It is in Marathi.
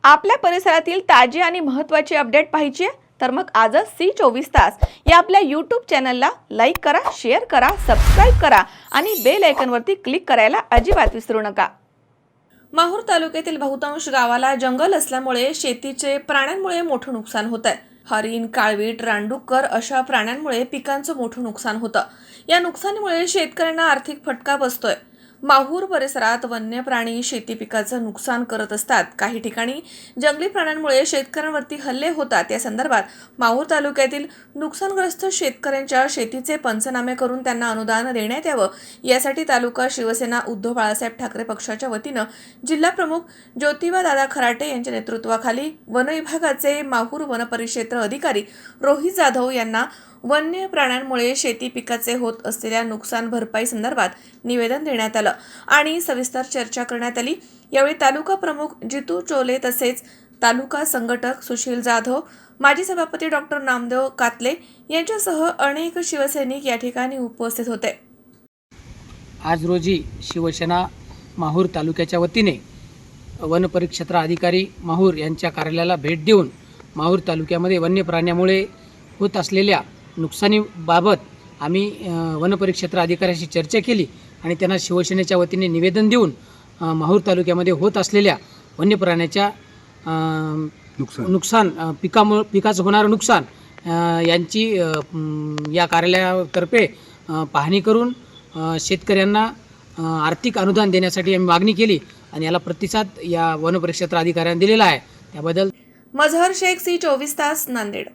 आपल्या परिसरातील ताजी आणि महत्त्वाची अपडेट पाहिजे आहे तर मग आजच C24 तास या आपल्या YouTube चॅनलला लाईक करा, शेअर करा, सबस्क्राइब करा आणि बेल आयकॉनवरती क्लिक करायला अजिबात विसरू नका। माहूर तालुक्यातील बहुतांश गावाला जंगल असल्यामुळे शेतीचे प्राण्यांमुळे मोठं नुकसान होत आहे। हरिण, काळवीट, रानडुक्कर अशा प्राण्यांमुळे पिकांचं मोठं नुकसान होतं। या नुकसानीमुळे शेतकऱ्यांना आर्थिक फटका बसतोय। माहूर परिसरात वन्य प्राणी शेती पिकाचं नुकसान करत असतात। काही ठिकाणी जंगली प्राण्यांमुळे शेतकऱ्यांवरती हल्ले होतात। या संदर्भात माहूर तालुक्यातील नुकसानग्रस्त शेतकऱ्यांच्या शेतीचे पंचनामे करून त्यांना अनुदान देण्यात यावं, यासाठी तालुका शिवसेना उद्धव बाळासाहेब ठाकरे पक्षाच्या वतीनं जिल्हा प्रमुख ज्योतिबा दादा खराटे यांच्या नेतृत्वाखाली वन विभागाचे माहूर वन परिक्षेत्र अधिकारी रोहित जाधव यांना वन्य प्राण्यांमुळे शेती पिकाचे होत असलेल्या नुकसान भरपाई संदर्भात निवेदन देण्यात आलं आणि सविस्तर चर्चा करण्यात आली। यावेळी तालुका प्रमुख जितू चोले तसेच तालुका संघटक सुशील जाधव, माजी सभापती डॉक्टर नामदेव कातले यांच्यासह अनेक शिवसैनिक या ठिकाणी उपस्थित होते। आज रोजी शिवसेना माहूर तालुक्याच्या वतीने वन परिक्षेत्र अधिकारी माहूर यांच्या कार्यालयाला भेट देऊन माहूर तालुक्यामध्ये वन्य प्राण्यामुळे होत असलेल्या नुकसानीबाबत आम्ही वन परिक्षेत्र अधिकाऱ्यांशी चर्चा केली आणि त्यांना शिवसेनेच्या वतीने निवेदन देऊन माहूर तालुक्यामध्ये होत असलेल्या वन्य प्राण्याच्या नुकसान पिकाचं होणारं नुकसान यांची या कार्यालयातर्फे पाहणी करून शेतकऱ्यांना आर्थिक अनुदान देण्यासाठी आम्ही मागणी केली आणि याला प्रतिसाद या वन परिक्षेत्र अधिकाऱ्यांनी दिलेला आहे। त्याबद्दल मजहर शेख, C24 तास, नांदेड।